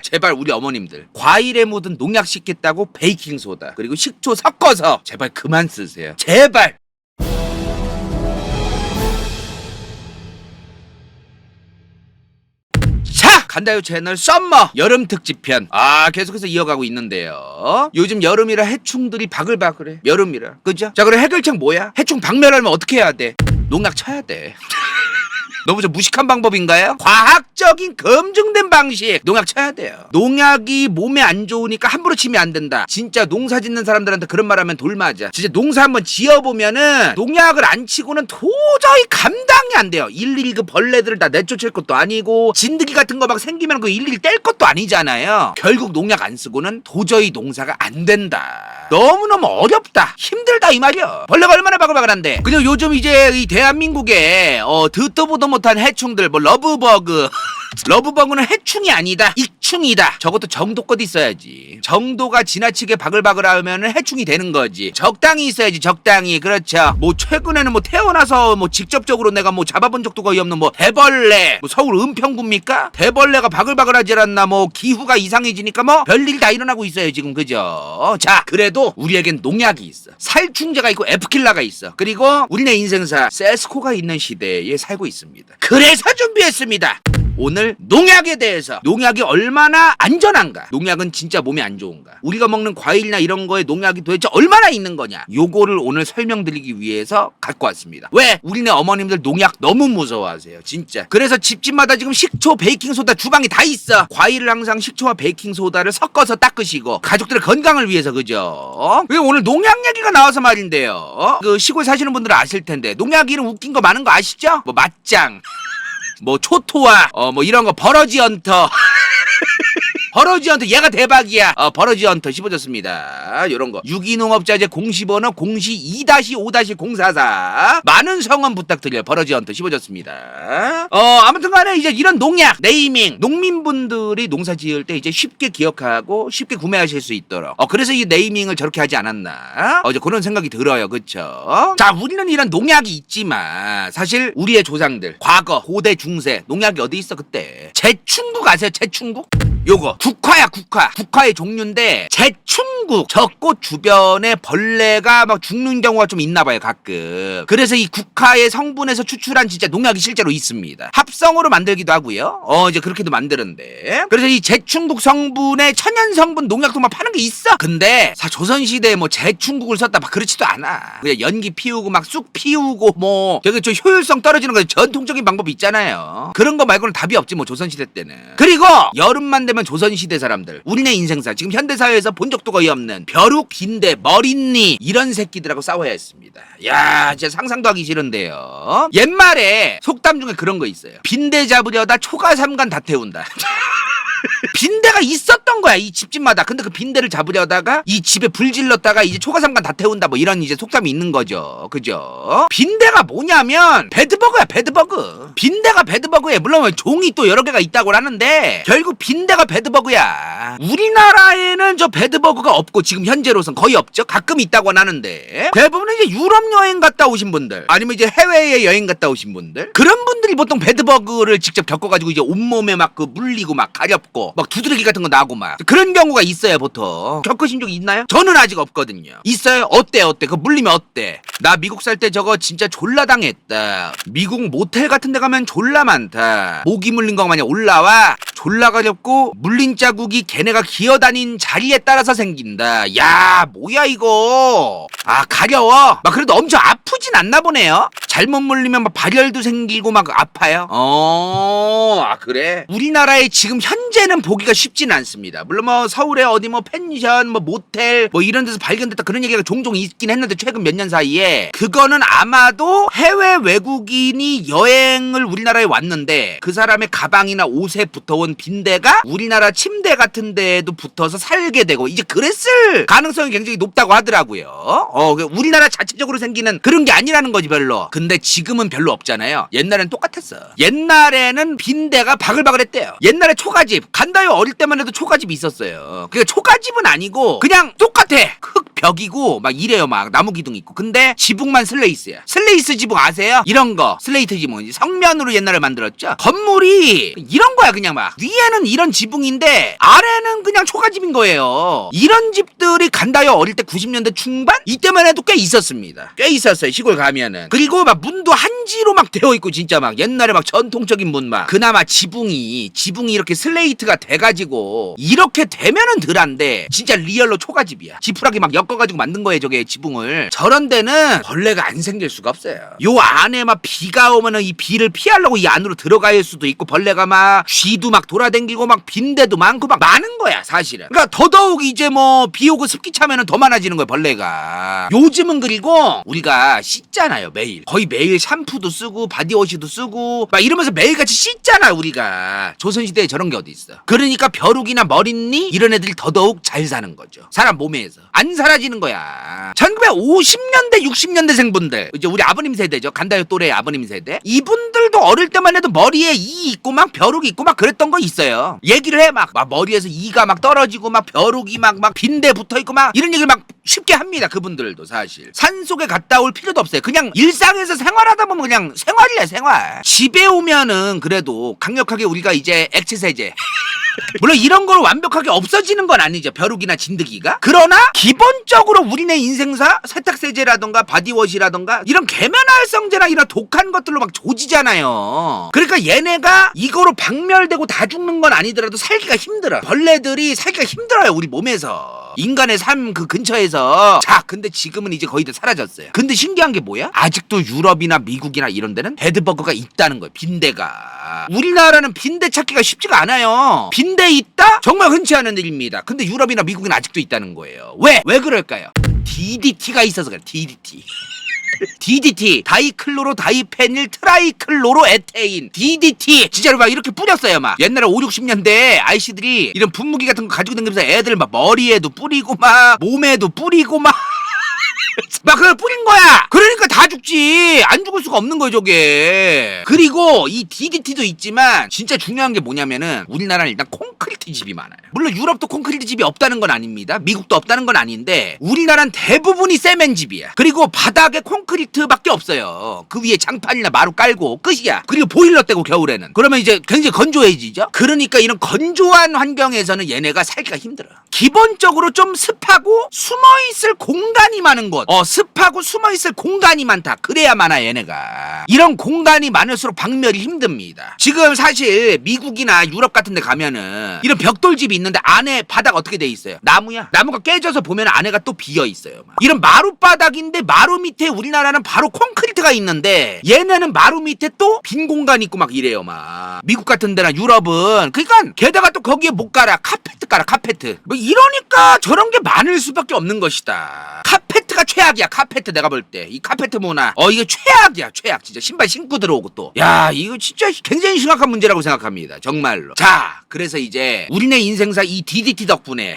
제발 우리 어머님들 과일에 묻은 농약 씻겠다고 베이킹소다 그리고 식초 섞어서 제발 그만 쓰세요. 제발. 자, 간다요 채널 썸머 여름 특집편 계속해서 이어가고 있는데요. 요즘 여름이라 해충들이 바글바글해. 여름이라 그죠? 자, 그럼 해결책 뭐야? 해충 박멸하려면 어떻게 해야 돼? 농약 쳐야 돼. 너무 좀 무식한 방법인가요? 과학적인 검증된 방식 농약 쳐야 돼요. 농약이 몸에 안 좋으니까 함부로 치면 안 된다. 진짜 농사 짓는 사람들한테 그런 말 하면 돌맞아. 진짜 농사 한번 지어보면은 농약을 안 치고는 도저히 감당이 안 돼요. 일일이 그 벌레들을 다 내쫓을 것도 아니고 진드기 같은 거 막 생기면 그 일일이 뗄 것도 아니잖아요. 결국 농약 안 쓰고는 도저히 농사가 안 된다. 너무너무 어렵다. 힘들다 이 말이야. 벌레가 얼마나 바글바글한데. 그리고 요즘 이제 이 대한민국에 듣도 보도 못한 해충들 뭐 러브버그 러브버그는 해충이 아니다. 익충이다. 저것도 정도껏 있어야지. 정도가 지나치게 바글바글하면 해충이 되는 거지. 적당히 있어야지. 적당히. 그렇죠. 뭐 최근에는 뭐 태어나서 뭐 직접적으로 내가 뭐 잡아본 적도 거의 없는 뭐 대벌레 뭐 서울 은평구입니까? 대벌레가 바글바글하지 않나. 뭐 기후가 이상해지니까 뭐 별일 다 일어나고 있어요 지금. 그죠? 자, 그래도 우리에겐 농약이 있어. 살충제가 있고 에프킬라가 있어. 그리고 우리네 인생사 세스코가 있는 시대에 살고 있습니다. 그래서 준비했습니다. 오늘 농약에 대해서 농약이 얼마나 안전한가, 농약은 진짜 몸에 안 좋은가, 우리가 먹는 과일이나 이런 거에 농약이 도대체 얼마나 있는 거냐, 요거를 오늘 설명드리기 위해서 갖고 왔습니다. 왜? 우리네 어머님들 농약 너무 무서워하세요 진짜. 그래서 집집마다 지금 식초, 베이킹소다 주방에 다 있어. 과일을 항상 식초와 베이킹소다를 섞어서 닦으시고 가족들의 건강을 위해서. 그죠? 오늘 농약 얘기가 나와서 말인데요. 그 시골 사시는 분들은 아실 텐데 농약 이름 웃긴 거 많은 거 아시죠? 뭐 맞짱 뭐 초토화 뭐 이런 거 버러지 헌터 버러지 헌터 얘가 대박이야. 버러지 헌터 씹어줬습니다. 요런 거 유기농업자재 공시번호 02-5-044 많은 성원 부탁드려요. 버러지 헌터 씹어줬습니다. 아무튼 간에 이제 이런 농약 네이밍 농민분들이 농사 지을 때 이제 쉽게 기억하고 쉽게 구매하실 수 있도록 그래서 이 네이밍을 저렇게 하지 않았나 이제 그런 생각이 들어요. 그쵸? 자, 우리는 이런 농약이 있지만 사실 우리의 조상들 과거 고대 중세 농약이 어디 있어 그때. 제충국 아세요? 제충국? 요거 국화야. 국화의 종류인데 제충국 저 꽃 주변에 벌레가 막 죽는 경우가 좀 있나봐요 가끔. 그래서 이 국화의 성분에서 추출한 진짜 농약이 실제로 있습니다. 합성으로 만들기도 하고요. 이제 그렇게도 만드는데. 그래서 이 제충국 성분에 천연 성분 농약도 막 파는 게 있어. 근데 조선시대에 뭐 제충국을 썼다 막 그렇지도 않아. 그냥 연기 피우고 막 쑥 피우고 뭐 되게 좀 효율성 떨어지는 거 전통적인 방법이 있잖아요. 그런 거 말고는 답이 없지 뭐 조선시대 때는. 그리고 여름만 되면 조선시대 사람들 우리네 인생사 지금 현대사회에서 본 적도 거의 없는 벼룩, 빈대, 머릿니 이런 새끼들하고 싸워야 했습니다. 야, 진짜 상상도 하기 싫은데요. 옛말에 속담 중에 그런 거 있어요. 빈대 잡으려다 초가삼간 다 태운다. 빈대가 있었던 거야 이 집집마다. 근데 그 빈대를 잡으려다가 이 집에 불 질렀다가 이제 초가삼간 다 태운다 뭐 이런 이제 속담이 있는 거죠. 그죠? 빈대가 뭐냐면 배드버그야. 배드버그. 빈대가 배드버그에 물론 종이 또 여러 개가 있다고 하는데 결국 빈대가 배드버그야. 우리나라에는 저 배드버그가 없고 지금 현재로선 거의 없죠. 가끔 있다고는 하는데 대부분은 이제 유럽 여행 갔다 오신 분들 아니면 이제 해외에 여행 갔다 오신 분들 그런 분들이 보통 배드버그를 직접 겪어가지고 이제 온몸에 막 그 물리고 막 가렵고 막 두드러기 같은 거 나고 막 그런 경우가 있어요. 보통 겪으신 적 있나요? 저는 아직 없거든요. 있어요? 어때? 그거 물리면 어때? 나 미국 살 때 저거 진짜 졸라 당했다. 미국 모텔 같은 데 가면 졸라 많다. 모기 물린 거 마냥 올라와. 졸라 가렵고 물린 자국이 걔네가 기어다닌 자리에 따라서 생긴다. 야, 뭐야 이거. 가려워. 막 그래도 엄청 아프진 않나 보네요. 잘못 물리면 막 발열도 생기고 막 아파요. 그래? 우리나라에 지금 현재는 보기가 쉽지는 않습니다. 물론 뭐 서울에 어디 뭐 펜션 뭐 모텔 뭐 이런 데서 발견됐다 그런 얘기가 종종 있긴 했는데 최근 몇 년 사이에 그거는 아마도 해외 외국인이 여행을 우리나라에 왔는데 그 사람의 가방이나 옷에 붙어온 빈대가 우리나라 침대 같은 데에도 붙어서 살게 되고 이제 그랬을 가능성이 굉장히 높다고 하더라고요. 우리나라 자체적으로 생기는 그런 게 아니라는 거지 별로. 근데 지금은 별로 없잖아요. 옛날엔 똑같았어. 옛날에는 빈대가 바글바글했대요. 옛날에 초가집 간다요 어릴 때만 해도 초가집이 있었어요. 그러니까 초가집은 아니고 그냥 똑같아. 흙벽이고 막 이래요. 막 나무 기둥 있고. 근데 지붕만 슬레이스야. 슬레이스 지붕 아세요? 이런 거 슬레이트 지붕 성면으로 옛날에 만들었죠. 건물이 이런 거야. 그냥 막 위에는 이런 지붕인데 아래는 그냥 초가집인 거예요. 이런 집들이 간다요 어릴 때 90년대 중반 이때만 해도 꽤 있었습니다. 꽤 있었어요. 시골 가면은. 그리고 막 문도 한지로 막 되어 있고 진짜 막 옛날에 막 전통적인 문 막 그나마 지붕이 이렇게 슬레이트가 돼가지고 이렇게 되면은 덜한데 진짜 리얼로 초가집이야. 지푸라기 막 엮어가지고 만든 거예요. 저게 지붕을. 저런 데는 벌레가 안 생길 수가 없어요. 요 안에 막 비가 오면은 이 비를 피하려고 이 안으로 들어갈 수도 있고 벌레가 막 쥐도 막 돌아다니고 막 빈대도 많고 막 많은 거야 사실은. 그러니까 더더욱 이제 뭐 비 오고 습기 차면은 더 많아지는 거야 벌레가. 요즘은 그리고 우리가 씻잖아요 매일. 거의 매일 샴푸도 쓰고 바디워시도 쓰고 막 이러면서 매일같이 씻잖아 우리가. 조선시대에 저런 게 어디 있어. 그러니까 벼룩이나 머릿니 이런 애들이 더더욱 잘 사는 거죠. 사람 몸에서. 안 사라지는 거야. 1950년대 60년대생 분들 이제 우리 아버님 세대죠. 간다요 또래 아버님 세대. 이분들도 어릴 때만 해도 머리에 이 있고 막 벼룩이 있고 막 그랬던 거 있어요. 얘기를 해 막 머리에서 이가 막 떨어지고 막 벼룩이 막 빈대 붙어있고 막 이런 얘기를 막 쉽게 합니다. 그분들도 사실 산속에 갔다 올 필요도 없어요. 그냥 일상에서 생활하다 보면 그냥 생활이야 생활. 집에 오면은 그래도 강력하게 우리가 이제 액체세제 물론 이런 걸 완벽하게 없어지는 건 아니죠. 벼룩이나 진드기가. 그러나 기본적으로 우리네 인생사 세탁세제라던가 바디워시라던가 이런 계면활성제나 이런 독한 것들로 막 조지잖아요. 그러니까 얘네가 이거로 박멸되고 다 죽는 건 아니더라도 살기가 힘들어. 벌레들이 살기가 힘들어요 우리 몸에서. 인간의 삶 그 근처에서. 자 근데 지금은 이제 거의 다 사라졌어요. 근데 신기한 게 뭐야? 아직도 유럽이나 미국이나 이런 데는 베드버그가 있다는 거예요. 빈대가. 우리나라는 빈대 찾기가 쉽지가 않아요. 빈대 있다? 정말 흔치 않은 일입니다. 근데 유럽이나 미국은 아직도 있다는 거예요. 왜? 왜 그럴까요? DDT가 있어서 그래. DDT. DDT 다이클로로 다이페닐 트라이클로로 에테인 DDT 진짜로 막 이렇게 뿌렸어요. 막 옛날에 5, 60년대에 아이씨들이 이런 분무기 같은 거 가지고 다니면서 애들 막 머리에도 뿌리고 막 몸에도 뿌리고 막 그걸 뿌린 거야. 그러니까 다 죽지. 안 죽을 수가 없는 거예요 저게. 그리고 이 DDT도 있지만 진짜 중요한 게 뭐냐면은 우리나라는 일단 콘크리트 집이 많아요. 물론 유럽도 콘크리트 집이 없다는 건 아닙니다. 미국도 없다는 건 아닌데 우리나라는 대부분이 세멘 집이야. 그리고 바닥에 콘크리트밖에 없어요. 그 위에 장판이나 마루 깔고 끝이야. 그리고 보일러 떼고 겨울에는. 그러면 이제 굉장히 건조해지죠. 그러니까 이런 건조한 환경에서는 얘네가 살기가 힘들어. 기본적으로 좀 습하고 숨어있을 공간이 많은 곳. 습하고 숨어있을 공간이 많다. 그래야 많아 얘네가. 이런 공간이 많을수록 박멸이 힘듭니다. 지금 사실 미국이나 유럽 같은 데 가면은 이런 벽돌집이 있는데 안에 바닥 어떻게 돼 있어요? 나무야. 나무가 깨져서 보면 안에가 또 비어 있어요. 막. 이런 마룻바닥인데 마루 밑에 우리나라는 바로 콘크리트가 있는데 얘네는 마루 밑에 또 빈 공간이 있고 막 이래요. 막 미국 같은 데나 유럽은 그러니까 게다가 또 거기에 못 깔아. 카페트 깔아. 카페트. 뭐 이러니까 저런 게 많을 수밖에 없는 것이다. 카페트가 최악이야. 카페트 내가 볼 때 이 카페트 문화 이거 최악이야. 최악. 진짜 신발 신고 들어오고 또 야 이거 진짜 굉장히 심각한 문제라고 생각합니다. 정말로. 자 그래서 이제 우리네 인생사 이 DDT 덕분에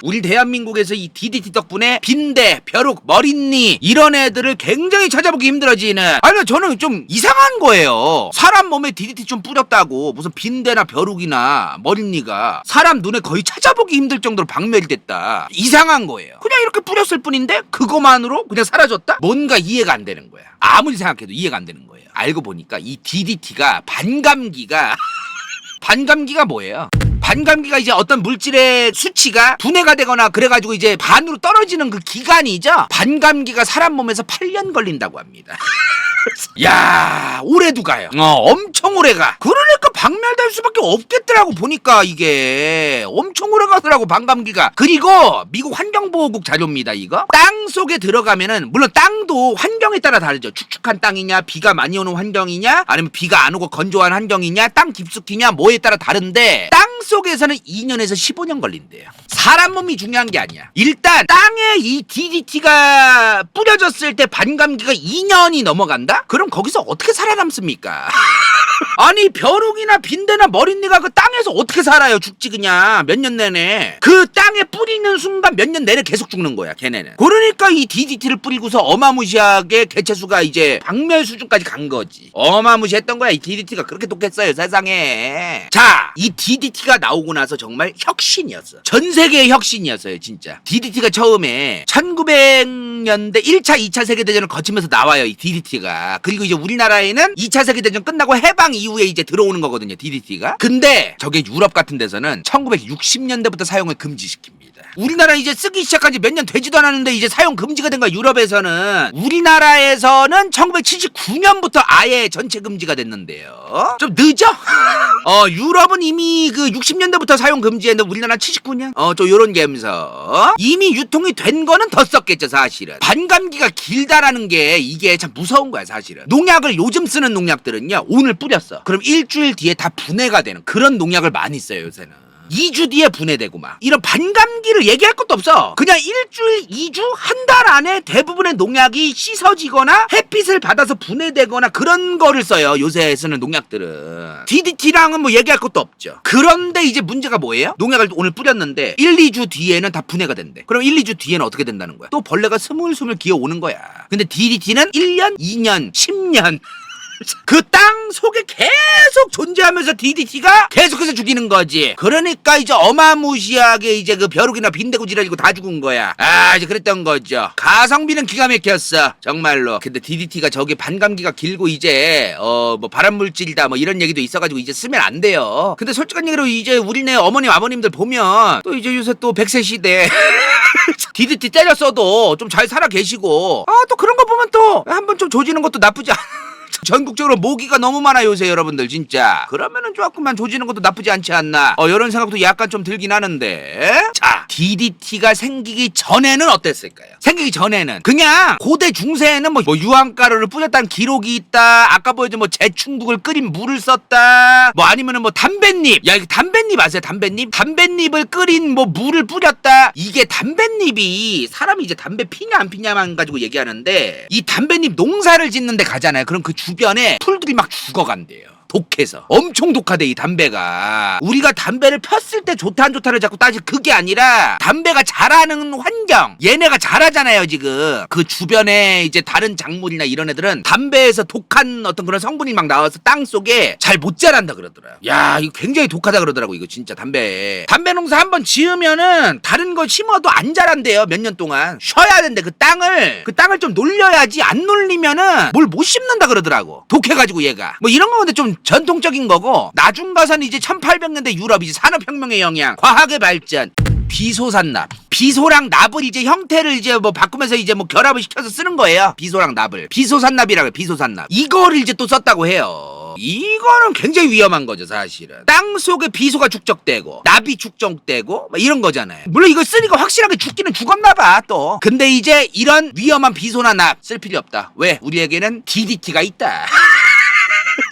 우리 대한민국에서 이 DDT 덕분에 빈대, 벼룩, 머릿니 이런 애들을 굉장히 찾아보기 힘들어지는. 아니 저는 좀 이상한 거예요. 사람 몸에 DDT 좀 뿌렸다고 무슨 빈대나 벼룩이나 머릿니가 사람 눈에 거의 찾아보기 힘들 정도로 박멸이 됐다. 이상한 거예요. 그냥 이렇게 뿌렸을 뿐인데 그거만으로 그냥 사라졌다? 뭔가 이해가 안 되는 거야. 아무리 생각해도 이해가 안 되는 거예요. 알고 보니까 이 DDT가 반감기가 반감기가 뭐예요? 반감기가 이제 어떤 물질의 수치가 분해가 되거나 그래가지고 이제 반으로 떨어지는 그 기간이죠. 반감기가 사람 몸에서 8년 걸린다고 합니다. 야 오래도 가요. 엄청 오래 가. 그러니까 박멸될 수밖에 없겠더라고. 보니까 이게 엄청 오래 가더라고 반감기가. 그리고 미국 환경보호국 자료입니다. 이거 땅 속에 들어가면은 물론 땅도 환경에 따라 다르죠. 축축한 땅이냐 비가 많이 오는 환경이냐 아니면 비가 안 오고 건조한 환경이냐 땅 깊숙이냐 뭐에 따라 다른데 땅 속에서는 2년에서 15년 걸린대요. 사람 몸이 중요한 게 아니야. 일단 땅에 이 DDT가 뿌려졌을 때 반감기가 2년이 넘어간다? 그럼 거기서 어떻게 살아남습니까? 아니 벼룩이나 빈대나 머릿니가 그 땅에서 어떻게 살아요? 죽지 그냥 몇 년 내내. 그 땅에 뿌리는 순간 몇 년 내내 계속 죽는 거야 걔네는. 그러니까 이 DDT를 뿌리고서 어마무시하게 개체수가 이제 박멸 수준까지 간 거지. 어마무시했던 거야. 이 DDT가 그렇게 독했어요 세상에. 자, 이 DDT가 나오고 나서 정말 혁신이었어. 전 세계의 혁신이었어요 진짜. DDT가 처음에 1900년대 1차 2차 세계대전을 거치면서 나와요 이 DDT가. 그리고 이제 우리나라에는 2차 세계대전 끝나고 해방 이후에 이제 들어오는 거거든요 DDT가. 근데 저게 유럽 같은 데서는 1960년대부터 사용을 금지시킵니다. 우리나라 이제 쓰기 시작한 지 몇 년 되지도 않았는데 이제 사용 금지가 된 거야 유럽에서는. 우리나라에서는 1979년부터 아예 전체 금지가 됐는데요. 좀 늦어? 유럽은 이미 그 60년대부터 사용 금지했는데 우리나라는 79년? 좀 요런 감성. 이미 유통이 된 거는 더 썼겠죠 사실은. 반감기가 길다라는 게 이게 참 무서운 거야 사실은. 농약을 요즘 쓰는 농약들은요 오늘 뿌렸어 그럼 일주일 뒤에 다 분해가 되는 그런 농약을 많이 써요 요새는. 2주 뒤에 분해되고 막 이런 반감기를 얘기할 것도 없어. 그냥 일주일, 2주, 한 달 안에 대부분의 농약이 씻어지거나 햇빛을 받아서 분해되거나 그런 거를 써요 요새 쓰는 농약들은. DDT랑은 뭐 얘기할 것도 없죠. 그런데 이제 문제가 뭐예요? 농약을 오늘 뿌렸는데 1, 2주 뒤에는 다 분해가 된대. 그럼 1, 2주 뒤에는 어떻게 된다는 거야? 또 벌레가 스물스물 기어오는 거야. 근데 DDT는 1년, 2년, 10년 그 땅 속에 계속 존재하면서 DDT가 계속해서 죽이는 거지. 그러니까 이제 어마무시하게 이제 그 벼룩이나 빈대고 지랄이고 다 죽은 거야. 이제 그랬던 거죠. 가성비는 기가 막혔어 정말로. 근데 DDT가 저기 반감기가 길고 이제 뭐 발암물질이다 뭐 이런 얘기도 있어가지고 이제 쓰면 안 돼요. 근데 솔직한 얘기로 이제 우리네 어머님 아버님들 보면 또 이제 요새 또 100세 시대 DDT 때렸어도 좀 잘 살아 계시고 또 그런 거 보면 또 한번 좀 조지는 것도 나쁘지 않아. 전국적으로 모기가 너무 많아요 요새 여러분들 진짜. 그러면은 조금만 조지는 것도 나쁘지 않지 않나 이런 생각도 약간 좀 들긴 하는데. 자, DDT가 생기기 전에는 어땠을까요? 생기기 전에는 그냥 고대 중세에는 뭐 유황가루를 뿌렸다는 기록이 있다. 아까 보여준 뭐 제충국을 끓인 물을 썼다. 뭐 아니면은 뭐 담뱃잎. 야, 이거 담뱃잎 아세요? 담뱃잎? 담뱃잎을 끓인 뭐 물을 뿌렸다. 이게 담뱃잎이 사람이 이제 담배 피냐 안 피냐만 가지고 얘기하는데 이 담뱃잎 농사를 짓는데 가잖아요. 그럼 그 주변에 풀들이 막 죽어간대요. 독해서. 엄청 독하대 이 담배가. 우리가 담배를 폈을 때 좋다 안 좋다를 자꾸 따지 그게 아니라 담배가 자라는 환경 얘네가 자라잖아요 지금. 그 주변에 이제 다른 작물이나 이런 애들은 담배에서 독한 어떤 그런 성분이 막 나와서 땅 속에 잘 못 자란다 그러더라고요. 야 이거 굉장히 독하다 그러더라고 이거 진짜 담배 농사 한번 지으면은 다른 거 심어도 안 자란대요 몇 년 동안. 쉬어야 된대. 그 땅을 좀 놀려야지. 안 놀리면은 뭘 못 심는다 그러더라고. 독해가지고 얘가. 뭐 이런 거 근데 좀 전통적인 거고. 나중 가서는 이제 1800년대 유럽 이제 산업혁명의 영향, 과학의 발전, 비소산납. 비소랑 납을 이제 형태를 이제 뭐 바꾸면서 이제 뭐 결합을 시켜서 쓰는 거예요. 비소랑 납을. 비소산납이라고 해요. 비소산납. 이거를 이제 또 썼다고 해요. 이거는 굉장히 위험한 거죠 사실은. 땅 속에 비소가 축적되고 납이 축적되고 막 이런 거잖아요. 물론 이걸 쓰니까 확실하게 죽기는 죽었나 봐 또. 근데 이제 이런 위험한 비소나 납 쓸 필요 없다. 왜? 우리에게는 DDT가 있다.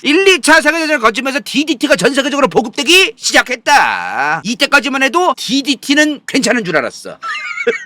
1, 2차 세계대전을 거치면서 DDT가 전 세계적으로 보급되기 시작했다. 이때까지만 해도 DDT는 괜찮은 줄 알았어.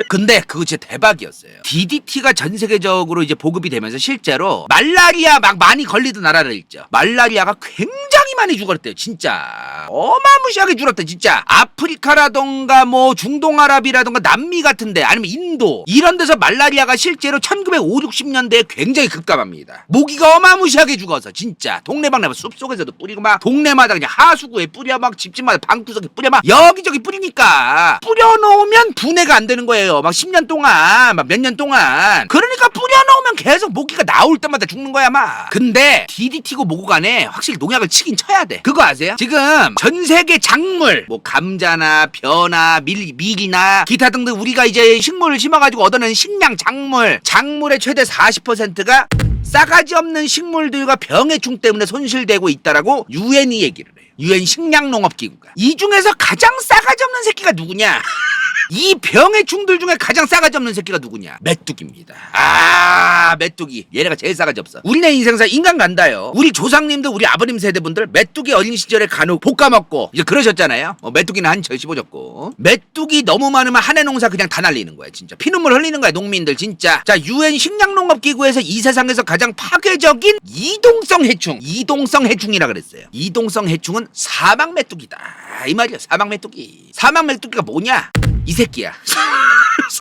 근데 그거 진짜 대박이었어요. DDT가 전 세계적으로 이제 보급이 되면서 실제로 말라리아 막 많이 걸리던 나라를 있죠. 말라리아가 굉장히 많이 죽었대요. 진짜 어마무시하게 죽었대 진짜. 아프리카라던가 뭐 중동아랍이라던가 남미 같은데 아니면 인도 이런 데서 말라리아가 실제로 1950, 60년대에 굉장히 급감합니다. 모기가 어마무시하게 죽어서 진짜 동네방네 숲속에서도 뿌리고 막 동네마다 그냥 하수구에 뿌려 막 집집마다 방구석에 뿌려 막 여기저기 뿌리니까 뿌려놓으면 분해가 안 되는 거예요. 막 10년 동안 막 몇 년 동안. 그러니까 뿌려놓으면 계속 모기가 나올 때마다 죽는 거야 막. 근데 DDT고 뭐고 간에 확실히 농약을 치긴 쳐야 돼. 그거 아세요? 지금 전 세계 작물 뭐 감자나 벼나 밀이나 기타 등등 우리가 이제 식물을 심어가지고 얻어낸 식량 작물의 최대 40%가 싸가지 없는 식물들과 병해충 때문에 손실되고 있다라고 유엔이 얘기를 해요. 유엔 식량농업기구가. 이 중에서 가장 싸가지 없는 새끼가 누구냐? 이 병해충들 중에 가장 싸가지 없는 새끼가 누구냐? 메뚜기입니다. 아, 메뚜기. 얘네가 제일 싸가지 없어. 우리네 인생사 인간 간다요. 우리 조상님들, 우리 아버님 세대분들 메뚜기 어린 시절에 간혹 볶아먹고 이제 그러셨잖아요. 메뚜기는 한철 씹어줬고. 메뚜기 너무 많으면 한해 농사 그냥 다 날리는 거야, 진짜. 피눈물 흘리는 거야, 농민들 진짜. 자, UN 식량농업기구에서 이 세상에서 가장 파괴적인 이동성 해충. 이동성 해충이라 그랬어요. 이동성 해충은 사막 메뚜기다. 이 말이야, 사막 메뚜기. 사막 메뚜기가 뭐냐? 이 새끼야.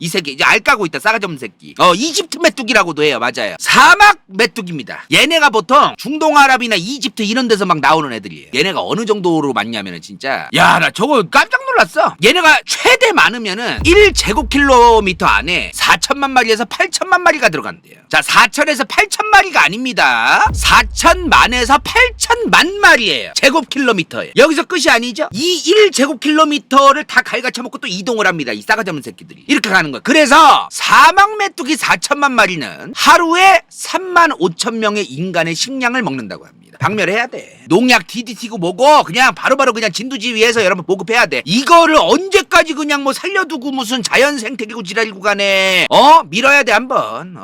이 새끼 이제 알 까고 있다. 싸가지 없는 새끼. 이집트 메뚜기라고도 해요. 맞아요. 사막 메뚜기입니다. 얘네가 보통 중동아랍이나 이집트 이런 데서 막 나오는 애들이에요. 얘네가 어느 정도로 많냐면은 진짜, 야, 나 저거 깜짝 놀랐어. 얘네가 최대 많으면은 1제곱킬로미터 안에 4천만 마리에서 8천만 마리가 들어간대요. 자, 4천에서 8천 마리가 아닙니다. 4천만에서 8천만 마리예요. 제곱킬로미터에. 여기서 끝이 아니죠. 이 1제곱킬로미터를 다 갈가쳐먹고 또 이동을 합니다. 이 싸가지 없는 새끼들이. 이렇게 가는 거야. 그래서 사막 메뚜기 4천만 마리는 하루에 3만 5천 명의 인간의 식량을 먹는다고 합니다. 박멸해야 돼. 농약 DDT고 뭐고 그냥 바로바로 그냥 진두지휘해서 여러분 보급해야 돼. 이거를 언제까지 그냥 뭐 살려두고 무슨 자연생태계고 지랄이고 간에 밀어야 돼. 한번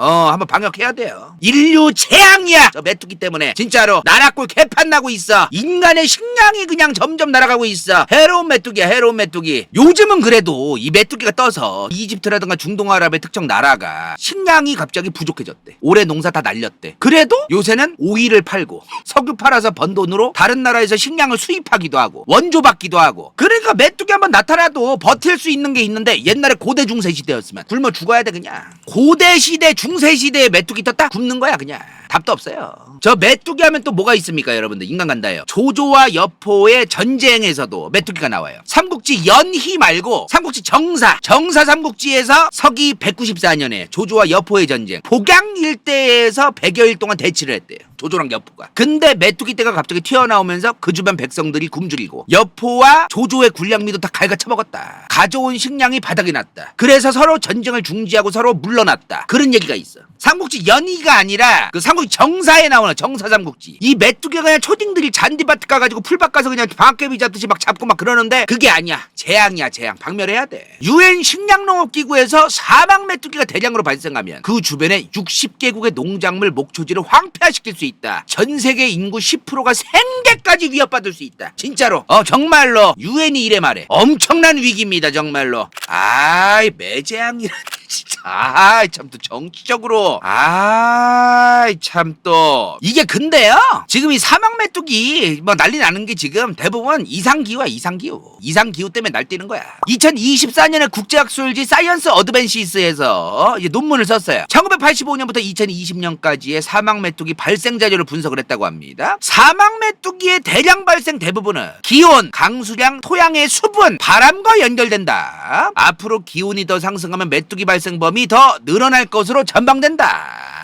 방역해야 돼요. 인류 재앙이야, 저 메뚜기 때문에. 진짜로 나라꼴 개판 나고 있어. 인간의 식량이 그냥 점점 날아가고 있어. 해로운 메뚜기야, 해로운 메뚜기. 요즘은 그래도 이 메뚜기가 떠서 이집트라든가 중동아랍의 특정 나라가 식량이 갑자기 부족해졌대. 올해 농사 다 날렸대. 그래도 요새는 오일을 팔고 석유 팔아서 번 돈으로 다른 나라에서 식량을 수입하기도 하고 원조 받기도 하고. 그러니까 메뚜기 한번 나타나도 버틸 수 있는 게 있는데, 옛날에 고대 중세 시대였으면 굶어 죽어야 돼 그냥. 고대 시대 중세 시대에 메뚜기 떴다 굶는 거야 그냥. 답도 없어요. 저 메뚜기 하면 또 뭐가 있습니까 여러분들? 인간 간다요. 조조와 여포의 전쟁에서도 메뚜기가 나와요. 삼국지 연희 말고 삼국지 정사 삼국지에서 서기 194년에 조조와 여포의 전쟁, 복양 일대에서 100여일 동안 대치를 했대요, 조조랑 여포가. 근데 메뚜기 떼가 갑자기 튀어나오면서 그 주변 백성들이 굶주리고 여포와 조조의 군량미도 다 갈가쳐먹었다. 가져온 식량이 바닥이 났다. 그래서 서로 전쟁을 중지하고 서로 물러났다. 그런 얘기가 있어. 삼국지 연희가 아니라 그 삼국지 정사에 나오는 정사 삼국지. 이 메뚜기가 그냥 초딩들이 잔디밭 가가지고 풀밭 가서 그냥 방앗개비 잡듯이 막 잡고 막 그러는데 그게 아니야. 재앙이야, 재앙. 박멸해야 돼. UN 식량농업기구에서 사막 메뚜기가 대량으로 발생하면 그 주변에 60개국의 농작물 목초지를 황폐화시킬 수 있다. 전 세계 인구 10%가 생계까지 위협받을 수 있다. 진짜로. 정말로 UN이 이래 말해. 엄청난 위기입니다 정말로. 아이, 매재앙이라 진짜. 아이, 참 또 정치적으로. 아이, 참 또. 이게 근데요, 지금 이 사막 메뚜기 뭐 난리 나는 게 지금 대부분 이상기후야, 이상기후. 이상기후 때문에 날뛰는 거야. 2024년에 국제학술지 사이언스 어드밴시스에서 이제 논문을 썼어요. 1985년부터 2020년까지의 사막 메뚜기 발생 자료를 분석을 했다고 합니다. 사막 메뚜기의 대량 발생 대부분은 기온, 강수량, 토양의 수분, 바람과 연결된다. 앞으로 기온이 더 상승하면 메뚜기 발생 범위 더 늘어날 것으로 전망된다.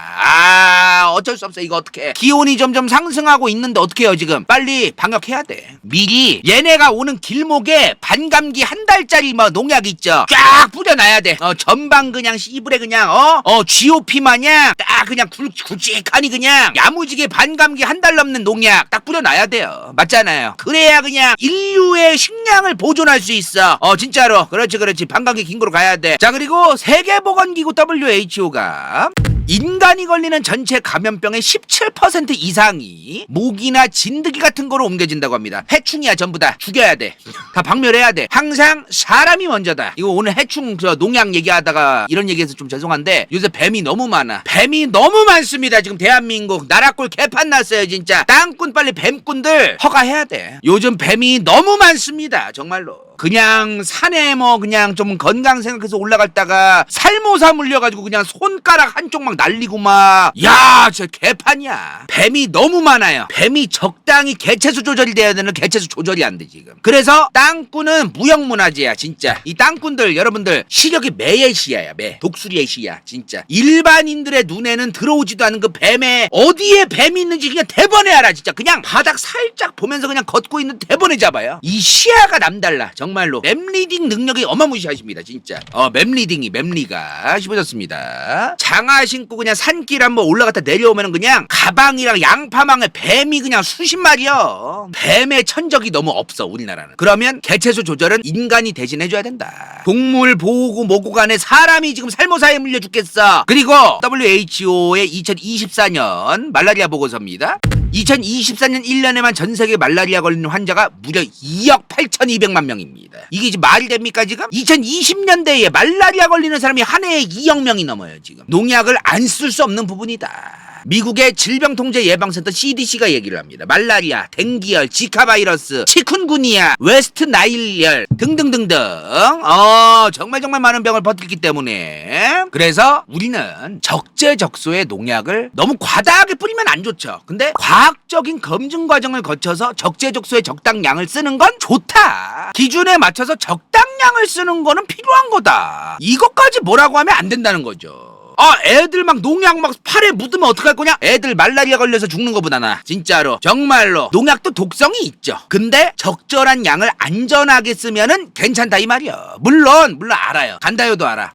어쩔 수 없어. 이거 어떡해. 기온이 점점 상승하고 있는데 어떡해요 지금. 빨리 방역해야 돼. 미리 얘네가 오는 길목에 반감기 한 달짜리 뭐 농약 있죠, 쫙 뿌려놔야 돼. 전방 그냥 씨부레 그냥 GOP 마냥 딱 그냥 굵직하니 그냥 야무지게 반감기 한 달 넘는 농약 딱 뿌려놔야 돼요. 맞잖아요. 그래야 그냥 인류의 식량을 보존할 수 있어. 진짜로. 그렇지. 반감기 긴 거로 가야 돼. 자, 그리고 세계보건기구 WHO가 인간이 걸리는 전체 감염병의 17% 이상이 모기나 진드기 같은 거로 옮겨진다고 합니다. 해충이야 전부 다. 죽여야 돼. 다 박멸해야 돼. 항상 사람이 먼저다. 이거 오늘 해충 농약 얘기하다가 이런 얘기해서 좀 죄송한데 요새 뱀이 너무 많아. 뱀이 너무 많습니다. 지금 대한민국 나라꼴 개판 났어요 진짜. 땅꾼 빨리 뱀꾼들 허가해야 돼. 요즘 뱀이 너무 많습니다 정말로. 그냥 산에 뭐 그냥 좀 건강 생각해서 올라갔다가 살모사 물려가지고 그냥 손가락 한쪽 막 날리고 막, 야, 진짜 개판이야. 뱀이 너무 많아요. 뱀이 적당히 개체수 조절이 돼야 되는 개체수 조절이 안 돼 지금. 그래서 땅꾼은 무형문화재야 진짜. 이 땅꾼들 여러분들 시력이 매의 시야야. 매. 독수리의 시야 진짜. 일반인들의 눈에는 들어오지도 않은 그 뱀에 어디에 뱀이 있는지 그냥 대번에 알아 진짜. 그냥 바닥 살짝 보면서 그냥 걷고 있는 대번에 잡아요. 이 시야가 남달라 정말로 맵리딩 능력이 어마무시하십니다 진짜. 맵리가 씹어졌습니다. 장화 신고 그냥 산길 한번 올라갔다 내려오면 그냥 가방이랑 양파망에 뱀이 그냥 수십 마리요. 뱀의 천적이 너무 없어 우리나라는. 그러면 개체수 조절은 인간이 대신해줘야 된다. 동물 보호구 뭐고 간에 사람이 지금 살모사에 물려 죽겠어. 그리고 WHO의 2024년 말라리아 보고서입니다. 2024년 1년에만 전 세계 말라리아 걸리는 환자가 무려 2억 8,200만 명입니다. 이게 지금 말이 됩니까 지금? 2020년대에 말라리아 걸리는 사람이 한 해에 2억 명이 넘어요 지금. 농약을 안 쓸 수 없는 부분이다. 미국의 질병통제예방센터 CDC가 얘기를 합니다. 말라리아, 댕기열, 지카 바이러스, 치쿤구니아, 웨스트 나일열 등등등등 정말 많은 병을 퍼뜨리기 때문에 그래서 우리는 적재적소의 농약을 너무 과다하게 뿌리면 안 좋죠. 근데 과학적인 검증 과정을 거쳐서 적재적소의 적당량을 쓰는 건 좋다. 기준에 맞춰서 적당량을 쓰는 거는 필요한 거다. 이것까지 뭐라고 하면 안 된다는 거죠. 애들 막 농약 막 팔에 묻으면 어떡할 거냐? 애들 말라리아 걸려서 죽는 거보다 나 진짜로 정말로 농약도 독성이 있죠. 근데 적절한 양을 안전하게 쓰면은 괜찮다 이 말이야. 물론 알아요. 간다요도 알아.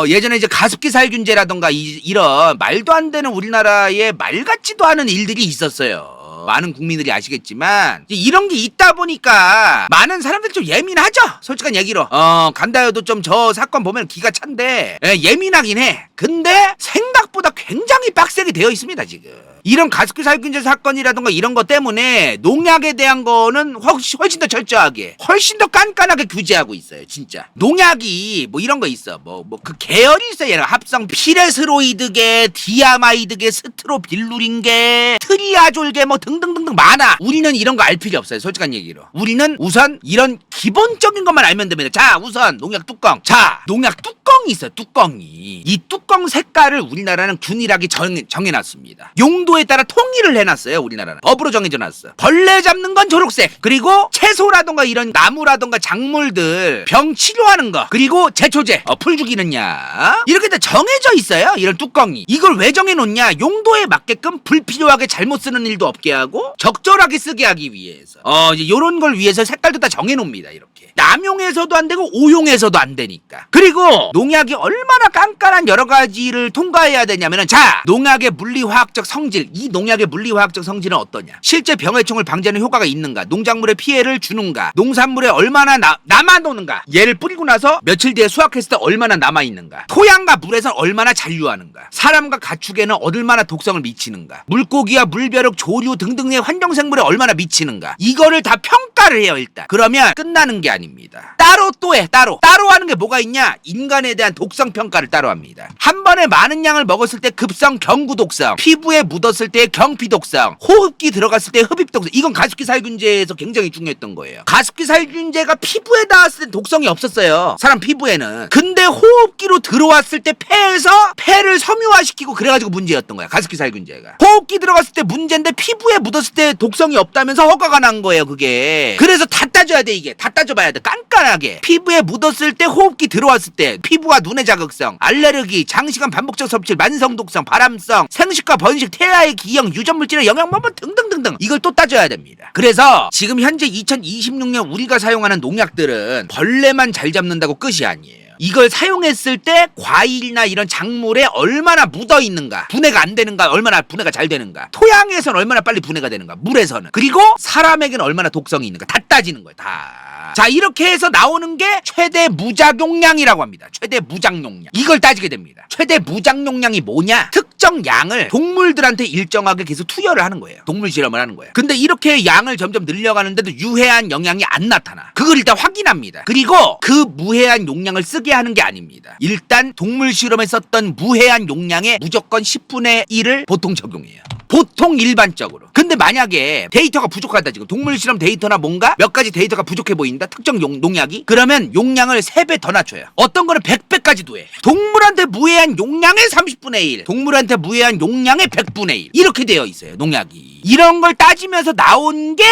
예전에 이제 가습기 살균제라던가 이런 말도 안 되는 우리나라에 말 같지도 않은 일들이 있었어요. 많은 국민들이 아시겠지만 이런 게 있다 보니까 많은 사람들이 좀 예민하죠. 솔직한 얘기로 간다요도 좀 저 사건 보면 기가 찬데 예민하긴 해. 근데 생각보다 굉장히 빡세게 되어 있습니다 지금. 이런 가습기 살균제 사건이라던가 이런 것 때문에 농약에 대한 거는 훨씬 더 철저하게 훨씬 더 깐깐하게 규제하고 있어요 진짜. 농약이 뭐 이런 거 있어 그 계열이 있어요. 얘는 합성 피레스로이드계, 디아마이드계, 스트로빌루린계, 트리아졸계 뭐 등등등등 많아. 우리는 이런 거 알 필요 없어요 솔직한 얘기로. 우리는 우선 이런 기본적인 것만 알면 됩니다. 자 우선 농약 뚜껑. 자 농약 뚜껑이 있어요. 뚜껑이. 이 뚜껑 색깔을 우리나라는 균일하게 정해놨습니다. 용도에 따라 통일을 해놨어요. 우리나라는 법으로 정해져놨어. 벌레 잡는 건 초록색, 그리고 채소라던가 이런 나무라던가 작물들 병 치료하는 거, 그리고 제초제 풀 죽이는 약 이렇게 다 정해져 있어요. 이런 뚜껑이. 이걸 왜 정해놓냐? 용도에 맞게끔 불필요하게 잘못 쓰는 일도 없게 하고 적절하게 쓰게 하기 위해서 이제 요런 걸 위해서 색깔도 다 정해놓습니다. 이렇게 남용해서도 안 되고 오용해서도 안 되니까. 그리고 농약이 얼마나 깐깐한 여러 가지를 통과해야 되냐면은 자 농약의 물리화학적 성질. 이 농약의 물리화학적 성질은 어떠냐? 실제 병해충을 방지하는 효과가 있는가? 농작물에 피해를 주는가? 농산물에 얼마나 남아도는가? 얘를 뿌리고 나서 며칠 뒤에 수확했을 때 얼마나 남아있는가? 토양과 물에선 얼마나 잔류하는가? 사람과 가축에는 얼마나 독성을 미치는가? 물고기와 물벼룩, 조류 등등의 환경생물에 얼마나 미치는가? 이거를 다 평가를 해요 일단. 그러면 끝나는 게 아닙니다. 따로 또 해. 따로 하는 게 뭐가 있냐? 인간에 대한 독성 평가를 따로 합니다. 한 번에 많은 양을 먹었을 때 급성 경구 독성, 피부에 묻었을 때 경피 독성, 호흡기 들어갔을 때 흡입 독성. 이건 가습기 살균제에서 굉장히 중요했던 거예요. 가습기 살균제가 피부에 닿았을 때 독성이 없었어요. 사람 피부에는. 근데 호흡기로 들어왔을 때 폐를 섬유화시키고 그래가지고 문제였던 거야. 가습기 살균제가. 호흡기 들어갔을 때 문제인데 피부에 묻었을 때 독성이 없다면서 허가가 난 거예요 그게. 그래서 다 따져야 돼 이게. 다 따져봐야 돼. 깐깐하게. 피부에 묻었을 때, 호흡기 들어왔을 때, 피부와 눈의 자극성, 알레르기, 장시간 반복적 섭취, 만성 독성, 바람성, 생식과 번식, 태아의 기형, 유전물질의 영향 뭐 등등등등. 이걸 또 따져야 됩니다. 그래서 지금 현재 2026년 우리가 사용하는 농약들은 벌레만 잘 잡는다고 끝이 아니에요. 이걸 사용했을 때 과일이나 이런 작물에 얼마나 묻어 있는가, 분해가 안 되는가, 얼마나 분해가 잘 되는가, 토양에서는 얼마나 빨리 분해가 되는가, 물에서는, 그리고 사람에게는 얼마나 독성이 있는가 다 따지는 거예요. 다. 자 이렇게 해서 나오는 게 최대 무작용량이라고 합니다. 최대 무작용량. 이걸 따지게 됩니다. 최대 무작용량이 뭐냐? 특정 양을 동물들한테 일정하게 계속 투여를 하는 거예요. 동물 실험을 하는 거예요. 근데 이렇게 양을 점점 늘려가는데도 유해한 영향이 안 나타나. 그걸 일단 확인합니다. 그리고 그 무해한 용량을 쓰게 하는 게 아닙니다. 일단 동물 실험에 썼던 무해한 용량의 무조건 10분의 1을 보통 적용해요. 보통 일반적으로. 근데 만약에 데이터가 부족하다, 지금 동물 실험 데이터나 뭔가 몇 가지 데이터가 부족해 보인다, 특정 농약이, 그러면 용량을 3배 더 낮춰요. 어떤 거는 100배까지도 해. 동물한테 무해한 용량의 30분의 1, 동물한테 무해한 용량의 100분의 1, 이렇게 되어 있어요 농약이. 이런 걸 따지면서 나온 게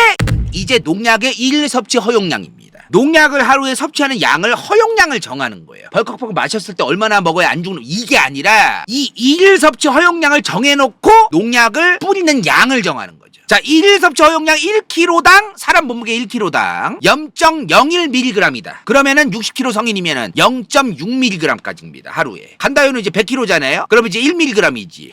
이제 농약의 일 섭취 허용량입니다. 농약을 하루에 섭취하는 양을 허용량을 정하는 거예요. 벌컥벌컥 마셨을 때 얼마나 먹어야 안 죽는 이게 아니라 이 일일 섭취 허용량을 정해놓고 농약을 뿌리는 양을 정하는 거죠. 자, 일일 섭취 허용량 1kg당 사람 몸무게 1kg당 0.01mg이다. 그러면은 60kg 성인이면은 0.6mg까지입니다. 하루에. 간다요는 이제 100kg잖아요. 그러면 이제 1mg이지.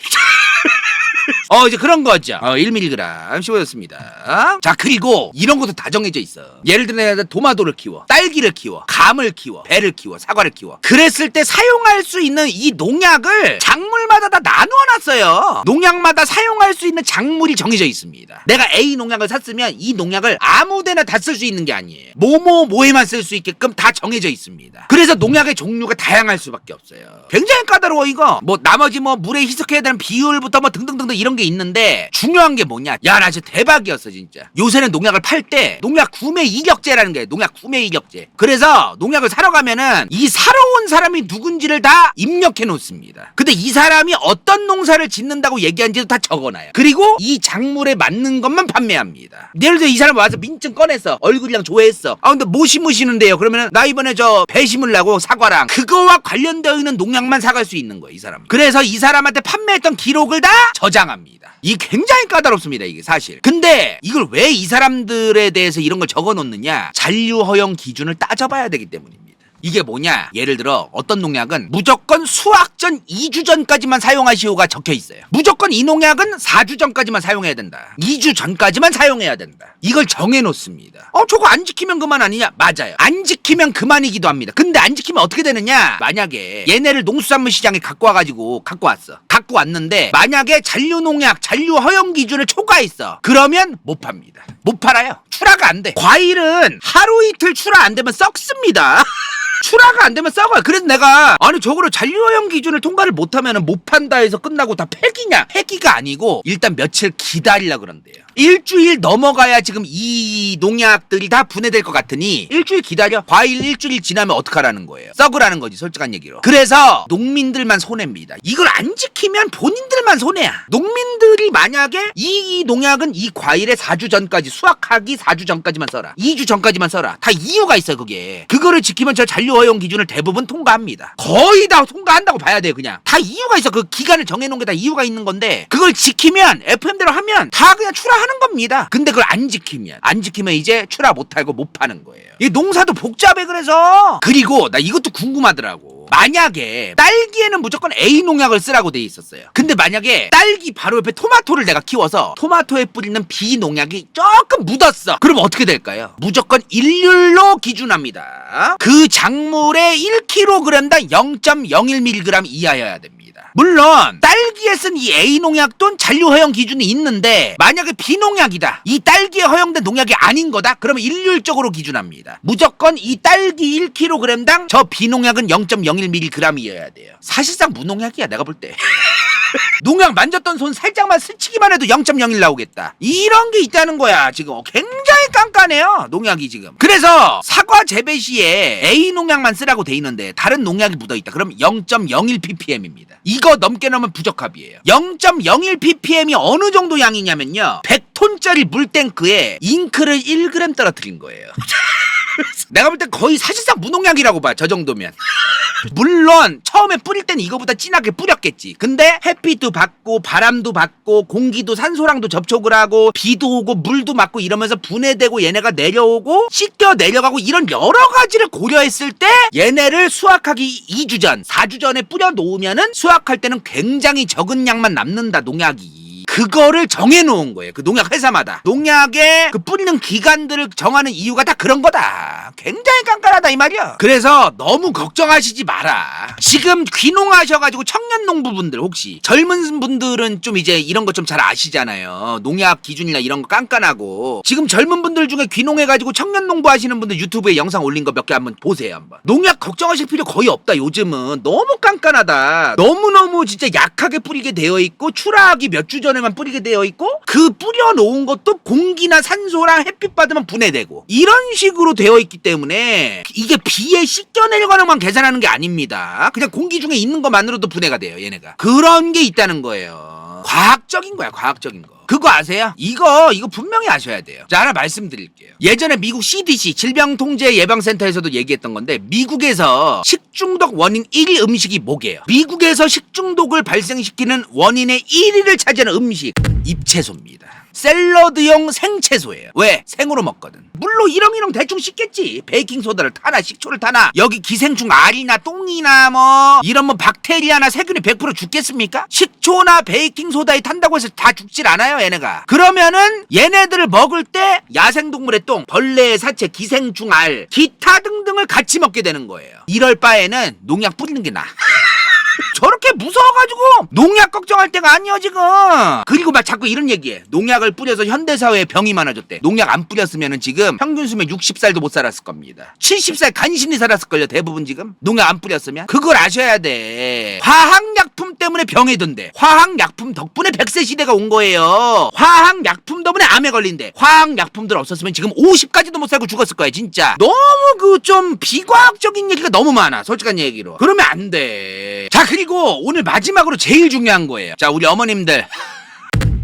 이제 그런 거죠. 1mg 씹어졌습니다. 자, 그리고 이런 것도 다 정해져 있어. 예를 들어 내가 토마토를 키워, 딸기를 키워, 감을 키워, 배를 키워, 사과를 키워. 그랬을 때 사용할 수 있는 이 농약을 작물마다 다 나누어놨어요. 농약마다 사용할 수 있는 작물이 정해져 있습니다. 내가 A 농약을 샀으면 이 농약을 아무데나 다 쓸 수 있는 게 아니에요. 뭐에만 쓸 수 있게끔 다 정해져 있습니다. 그래서 농약의 종류가 다양할 수밖에 없어요. 굉장히 까다로워 이거. 나머지 물에 희석해야 되는 비율부터 등등등등 이런 게 있는데 중요한 게 뭐냐? 야, 나 진짜 대박이었어 진짜. 요새는 농약을 팔 때 농약 구매 이력제라는 게 농약 구매 이력제. 그래서 농약을 사러 가면은 이 사러 온 사람이 누군지를 다 입력해 놓습니다. 근데 이 사람이 어떤 농사를 짓는다고 얘기한지도 다 적어놔요. 그리고 이 작물에 맞는 것만 판매합니다. 예를 들어 이 사람 와서 민증 꺼냈어. 얼굴이랑 조회했어. 근데 뭐 심으시는데요? 그러면은 나 이번에 배 심으려고 사과랑 그거와 관련되어 있는 농약만 사갈 수 있는 거예요, 이 사람. 그래서 이 사람한테 판매했던 기록을 다 저장합니다. 이게 굉장히 까다롭습니다, 이게 사실. 근데 이걸 왜 이 사람들에 대해서 이런 걸 적어 놓느냐? 잔류 허용 기준을 따져봐야 되기 때문입니다. 이게 뭐냐? 예를 들어 어떤 농약은 무조건 수확 전 2주 전까지만 사용하시오가 적혀 있어요. 무조건 이 농약은 4주 전까지만 사용해야 된다. 2주 전까지만 사용해야 된다. 이걸 정해 놓습니다. 저거 안 지키면 그만 아니냐? 맞아요. 안 지키면 그만이기도 합니다. 근데 안 지키면 어떻게 되느냐? 만약에 얘네를 농수산물 시장에 갖고 왔어. 갖고 왔는데 만약에 잔류 농약, 잔류 허용 기준을 초과했어. 그러면 못 팝니다. 못 팔아요. 출하가 안 돼. 과일은 하루 이틀 출하 안 되면 썩습니다. 출하가 안 되면 썩어요. 그래서 내가 저거를 잔류허용 기준을 통과를 못하면 못 판다 해서 끝나고 다 폐기냐? 폐기가 아니고 일단 며칠 기다리려 그런대요. 일주일 넘어가야 지금 이 농약들이 다 분해될 것 같으니 일주일 기다려. 과일 일주일 지나면 어떡하라는 거예요? 썩으라는 거지, 솔직한 얘기로. 그래서 농민들만 손해입니다. 이걸 안 지키면 본인들만 손해야. 농민들이 만약에 이 농약은 이 과일에 4주 전까지 수확하기 4주 전까지만 써라, 2주 전까지만 써라, 다 이유가 있어요. 그거를 지키면 저 잔류 허용 기준을 대부분 통과합니다. 거의 다 통과한다고 봐야 돼요. 그냥 다 이유가 있어. 그 기간을 정해놓은 게 다 이유가 있는 건데 그걸 지키면 FM대로 하면 다 그냥 출하하는 겁니다. 근데 그걸 안 지키면 이제 출하 못하고 못 파는 거예요. 이 농사도 복잡해. 그래서 그리고 나 이것도 궁금하더라고. 만약에 딸기에는 무조건 A 농약을 쓰라고 돼 있었어요. 근데 만약에 딸기 바로 옆에 토마토를 내가 키워서 토마토에 뿌리는 B 농약이 조금 묻었어. 그럼 어떻게 될까요? 무조건 일률로 기준합니다. 그 작물의 1kg당 0.01mg 이하여야 됩니다. 물론 딸기에 쓴 이 A 농약도 잔류 허용 기준이 있는데 만약에 B 농약이다, 이 딸기에 허용된 농약이 아닌 거다, 그러면 일률적으로 기준합니다. 무조건 이 딸기 1kg당 저 B 농약은 0.01mg이어야 돼요. 사실상 무농약이야 내가 볼 때. 농약 만졌던 손 살짝만 스치기만 해도 0.01 나오겠다. 이런 게 있다는 거야. 지금 굉장히 깐깐해요, 농약이 지금. 그래서 사과 재배 시에 A 농약만 쓰라고 돼 있는데 다른 농약이 묻어있다. 그럼 0.01ppm입니다. 이거 넘게 넣으면 부적합이에요. 0.01ppm이 어느 정도 양이냐면요, 100톤짜리 물탱크에 잉크를 1g 떨어뜨린 거예요. 내가 볼 땐 거의 사실상 무농약이라고 봐, 저 정도면. 물론 처음에 뿌릴 땐 이거보다 진하게 뿌렸겠지. 근데 햇빛도 받고 바람도 받고 공기도 산소랑도 접촉을 하고 비도 오고 물도 맞고 이러면서 분해되고 얘네가 내려오고 씻겨 내려가고 이런 여러 가지를 고려했을 때 얘네를 수확하기 2주 전, 4주 전에 뿌려 놓으면은 수확할 때는 굉장히 적은 양만 남는다, 농약이. 그거를 정해놓은 거예요. 그 농약 회사마다. 농약의 그 뿌리는 기간들을 정하는 이유가 다 그런 거다. 굉장히 깐깐하다 이 말이야. 그래서 너무 걱정하시지 마라. 지금 귀농하셔가지고 청년 농부분들, 혹시 젊은 분들은 좀 이제 이런 거 좀 잘 아시잖아요. 농약 기준이나 이런 거 깐깐하고. 지금 젊은 분들 중에 귀농해가지고 청년 농부 하시는 분들 유튜브에 영상 올린 거 몇 개 한번 보세요. 한번. 농약 걱정하실 필요 거의 없다. 요즘은 너무 깐깐하다. 너무너무 진짜 약하게 뿌리게 되어 있고 출하하기 몇 주 전에만 뿌리게 되어 있고 그 뿌려놓은 것도 공기나 산소랑 햇빛 받으면 분해되고 이런 식으로 되어 있기 때문에 이게 비에 씻겨내려가는만 계산하는 게 아닙니다. 그냥 공기 중에 있는 것만으로도 분해가 돼요, 얘네가. 그런 게 있다는 거예요. 과학적인 거야, 과학적인 거. 그거 아세요? 이거 분명히 아셔야 돼요. 자, 하나 말씀드릴게요. 예전에 미국 CDC 질병통제예방센터에서도 얘기했던 건데, 미국에서 식중독 원인 1위 음식이 뭐게요? 미국에서 식중독을 발생시키는 원인의 1위를 차지하는 음식, 잎채소입니다. 샐러드용 생채소예요. 왜? 생으로 먹거든. 물로 이렁이렁 대충 씻겠지. 베이킹소다를 타나 식초를 타나 여기 기생충 알이나 똥이나 뭐 이런 뭐 박테리아나 세균이 100% 죽겠습니까? 식초나 베이킹소다에 탄다고 해서 다 죽질 않아요, 얘네가. 그러면은 얘네들을 먹을 때 야생동물의 똥, 벌레의 사체, 기생충 알, 기타 등등을 같이 먹게 되는 거예요. 이럴 바에는 농약 뿌리는 게 나아. 저렇게 무서워가지고 농약 걱정할 때가 아니야 지금. 그리고 막 자꾸 이런 얘기해. 농약을 뿌려서 현대사회에 병이 많아졌대. 농약 안 뿌렸으면 지금 평균 수명 60살도 못 살았을 겁니다. 70살 간신히 살았을걸요 대부분 지금. 농약 안 뿌렸으면. 그걸 아셔야 돼. 화학약품 때문에 병에 든대. 화학약품 덕분에 100세 시대가 온 거예요. 화학약품 덕분에 암에 걸린대. 화학약품들 없었으면 지금 50까지도 못 살고 죽었을 거야 진짜. 너무 그 좀 비과학적인 얘기가 너무 많아 솔직한 얘기로. 그러면 안 돼. 자, 그리고 오늘 마지막으로 제일 중요한 거예요. 자, 우리 어머님들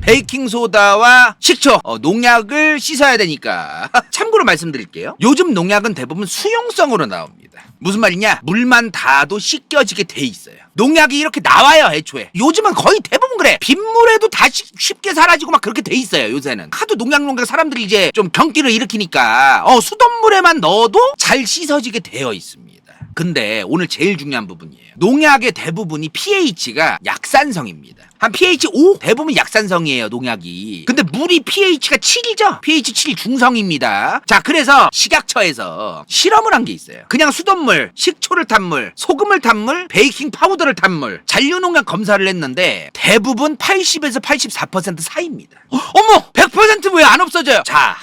베이킹소다와 식초 농약을 씻어야 되니까 참고로 말씀드릴게요. 요즘 농약은 대부분 수용성으로 나옵니다. 무슨 말이냐? 물만 닿아도 씻겨지게 돼 있어요. 농약이 이렇게 나와요 애초에. 요즘은 거의 대부분 그래. 빗물에도 다 쉽게 사라지고 막 그렇게 돼 있어요 요새는. 하도 농약 사람들이 이제 좀 경기를 일으키니까 수돗물에만 넣어도 잘 씻어지게 되어 있습니다. 근데 오늘 제일 중요한 부분이에요. 농약의 대부분이 pH가 약산성입니다. 한 pH 5 대부분 약산성이에요 농약이. 근데 물이 pH가 7이죠. pH 7 중성입니다. 자, 그래서 식약처에서 실험을 한 게 있어요. 그냥 수돗물, 식초를 탄 물, 소금을 탄 물, 베이킹 파우더를 탄 물, 잔류농약 검사를 했는데 대부분 80에서 84% 사이입니다. 어머 100% 왜 안 없어져요? 자,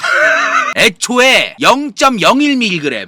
애초에 0.01mg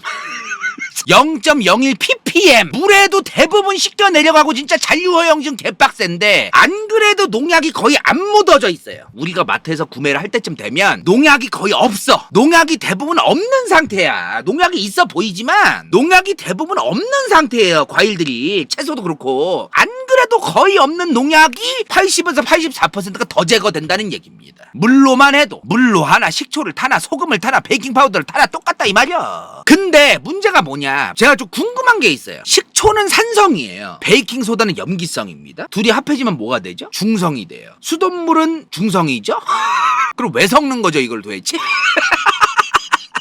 0.01 ppm 물에도 대부분 씻겨 내려가고 진짜 잔류허용증 개빡센데 안 그래도 농약이 거의 안 묻어져 있어요. 우리가 마트에서 구매를 할 때쯤 되면 농약이 거의 없어. 농약이 대부분 없는 상태야. 농약이 있어 보이지만 농약이 대부분 없는 상태예요. 과일들이 채소도 그렇고 안 그래도 거의 없는 농약이 80에서 84%가 더 제거된다는 얘기입니다. 물로만 해도 물로 하나 식초를 타나 소금을 타나 베이킹 파우더를 타나 똑같다 이 말이야. 근데 문제가 뭐냐? 제가 좀 궁금한 게 있어요. 식초는 산성이에요. 베이킹 소다는 염기성입니다. 둘이 합해지면 뭐가 되죠? 중성이 돼요. 수돗물은 중성이죠? 그럼 왜 섞는 거죠 이걸 도대체?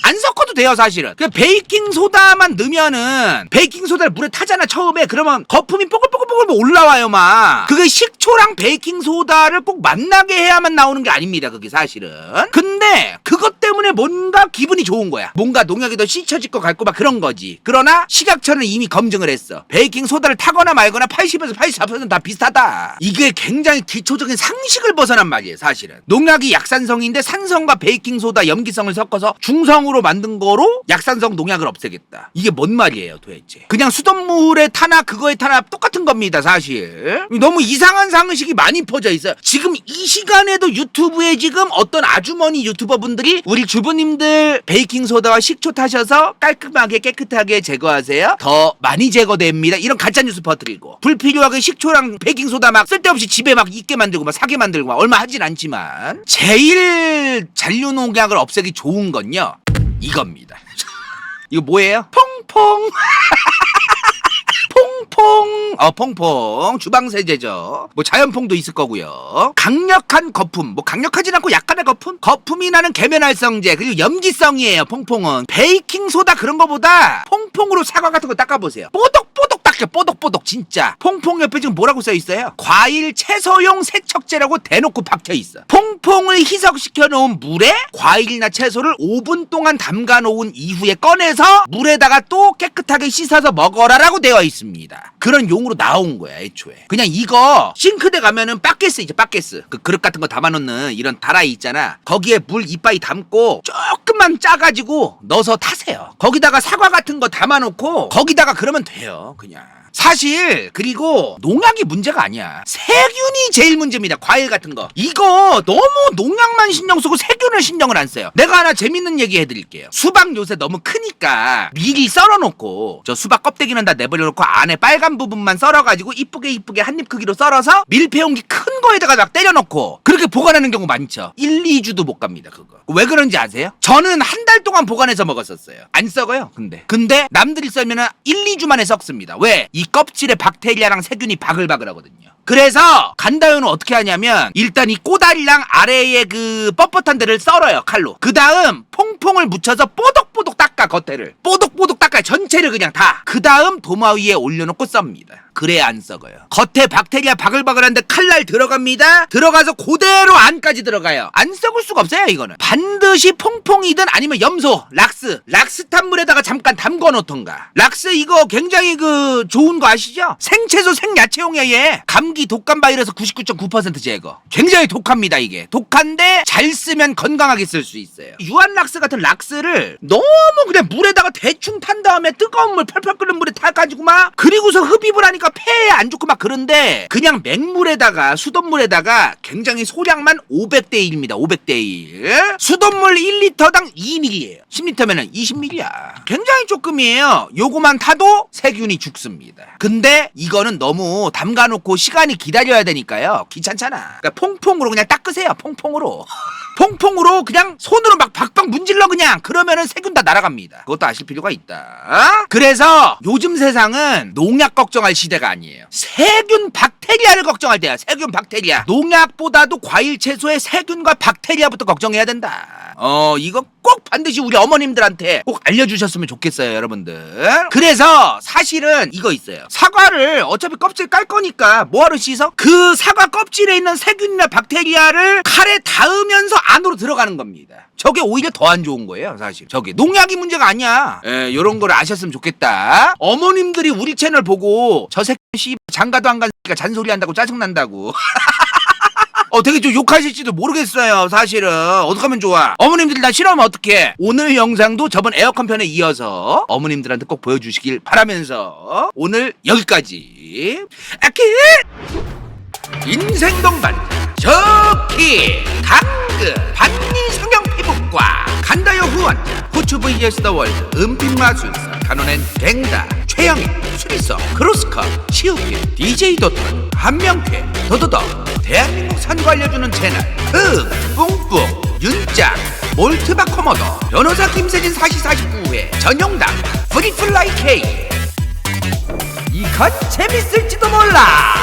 안 섞어도 돼요 사실은. 그 베이킹 소다만 넣으면은 베이킹 소다를 물에 타잖아 처음에. 그러면 거품이 뽀글뽀글뽀글 올라와요 막. 그게 식초랑 베이킹 소다를 꼭 만나게 해야만 나오는 게 아닙니다 그게 사실은. 근데 그것 때문에 뭔가 기분이 좋은 거야. 뭔가 농약이 더 씻혀질 것 같고 막 그런 거지. 그러나 식약처는 이미 검증을 했어. 베이킹 소다를 타거나 말거나 80에서 84%다 비슷하다. 이게 굉장히 기초적인 상식을 벗어난 말이에요 사실은. 농약이 약산성인데 산성과 베이킹 소다 염기성을 섞어서 중성으로 만든 거로 약산성 농약을 없애겠다. 이게 뭔 말이에요 도대체. 그냥 수돗물에 타나 그거에 타나 똑같은 겁니다 사실. 너무 이상한 상식이 많이 퍼져 있어요. 지금 이 시간에도 유튜브에 지금 어떤 아주머니 유튜버분들이 우리 주부님들 베이킹소다와 식초 타셔서 깔끔하게 깨끗하게 제거하세요. 더 많이 제거됩니다. 이런 가짜뉴스 퍼뜨리고 불필요하게 식초랑 베이킹소다 막 쓸데없이 집에 막 있게 만들고 막 사게 만들고 막 얼마 하진 않지만 제일 잔류농약을 없애기 좋은 건요 이겁니다. 이거 뭐예요? 퐁퐁. 퐁퐁. 퐁퐁. 주방세제죠. 뭐 자연퐁도 있을 거고요. 강력한 거품. 뭐 강력하진 않고 약간의 거품? 거품이 나는 계면활성제. 그리고 염기성이에요. 퐁퐁은. 베이킹소다 그런 거보다 퐁퐁으로 사과 같은 거 닦아보세요. 뽀독뽀독 닦여. 뽀독뽀독 진짜. 퐁퐁 옆에 지금 뭐라고 써있어요? 과일 채소용 세척제라고 대놓고 박혀있어. 퐁퐁을 희석시켜 놓은 물에 과일이나 채소를 5분 동안 담가 놓은 이후에 꺼내서 물에다가 또 깨끗하게 씻어서 먹어라라고 되어 있습니다. 그런 용으로 나온 거야 애초에. 그냥 이거 싱크대 가면은 바게스 있죠 바게스. 그 그릇 같은 거 담아놓는 이런 다라이 있잖아. 거기에 물 이빠이 담고 조금만 짜가지고 넣어서 타세요. 거기다가 사과 같은 거 담아놓고 거기다가 그러면 돼요 그냥. 사실 그리고 농약이 문제가 아니야. 세균이 제일 문제입니다. 과일 같은 거. 이거 너무 농약만 신경 쓰고 세균을 신경을 안 써요. 내가 하나 재밌는 얘기 해드릴게요. 수박 요새 너무 크니까 미리 썰어놓고 저 수박 껍데기는 다 내버려놓고 안에 빨간 부분만 썰어가지고 이쁘게 한입 크기로 썰어서 밀폐용기 큰 거에다가 막 때려넣고 그렇게 보관하는 경우 많죠. 1, 2주도 못 갑니다 그거. 왜 그런지 아세요? 저는 한 달 동안 보관해서 먹었었어요. 안 썩어요 근데 남들이 썰면은 1, 2주 만에 썩습니다. 왜? 이 껍질에 박테리아랑 세균이 바글바글 하거든요. 그래서 간다요는 어떻게 하냐면 일단 이 꼬다리랑 아래에 그 뻣뻣한 데를 썰어요 칼로. 그 다음 퐁퐁을 묻혀서 뽀독뽀독 닦아 겉에를 뽀독뽀독 닦아요 전체를 그냥 다. 그 다음 도마 위에 올려놓고 썹니다. 그래야 안 썩어요. 겉에 박테리아 바글바글한데 칼날 들어갑니다. 들어가서 그대로 안까지 들어가요. 안 썩을 수가 없어요 이거는. 반드시 퐁퐁이든 아니면 염소 락스탄 물에다가 잠깐 담궈 놓던가. 락스 이거 굉장히 그 좋은 거 아시죠? 생채소 생야채용이야 얘. 감기 독감 바이러스 99.9% 제거. 굉장히 독합니다 이게. 독한데 잘 쓰면 건강하게 쓸 수 있어요. 유한락스 같은 락스를 너무 그냥 물에다가 대충 탄 다음에 뜨거운 물 펄펄 끓는 물에 타가지고 막 그리고서 흡입을 하니까 폐에 안 좋고 막 그런데 그냥 맹물에다가 수돗물에다가 굉장히 소량만 500대 1입니다. 500대 1. 수돗물 1리터당 2ml예요. 10리터면은 20ml야. 굉장히 조금이에요. 요거만 타도 세균이 죽습니다. 근데 이거는 너무 담가놓고 시간이 기다려야 되니까요. 귀찮잖아. 그러니까 퐁퐁으로 그냥 닦으세요. 퐁퐁으로. 퐁퐁으로 그냥 손으로 막 박박 문질러 그냥. 그러면은 세균 다 날아갑니다. 그것도 아실 필요가 있다. 그래서 요즘 세상은 농약 걱정할 시대가 아니에요. 세균 박테리아를 걱정할 때야. 세균 박테리아. 농약보다도 과일 채소의 세균과 박테리아부터 걱정해야 된다. 이거 꼭 반드시 우리 어머님들한테 꼭 알려주셨으면 좋겠어요 여러분들. 그래서 사실은 이거 있어요. 사과를 어차피 껍질 깔 거니까 뭐하러 씻어? 그 사과 껍질에 있는 세균이나 박테리아를 칼에 닿으면서 안으로 들어가는 겁니다. 저게 오히려 더 안 좋은 거예요 사실. 저게 농약이 문제가 아니야. 요런 거를 아셨으면 좋겠다. 어머님들이 우리 채널 보고 저 새끼 장가도 안 간 새끼가 잔소리 한다고 짜증난다고 되게 좀 욕하실지도 모르겠어요 사실은. 어떡하면 좋아. 어머님들 나 싫어하면 어떡해. 오늘 영상도 저번 에어컨 편에 이어서 어머님들한테 꼭 보여주시길 바라면서 오늘 여기까지. 인생 동반 저키 당근 반니 성형 피부과 간다요 후원자 후추 vs 더 월드 은빛 마술사 단원엔 갱다 최영희 수리서 크로스컷 치우필 DJ 도턴 한명쾌 도도더 대한민국 산거 알려주는 채널 뿡뿡 윤짱 몰트바 커머더 변호사 김세진 4049회 전용당 프리플라이 K. 이건 재밌을지도 몰라.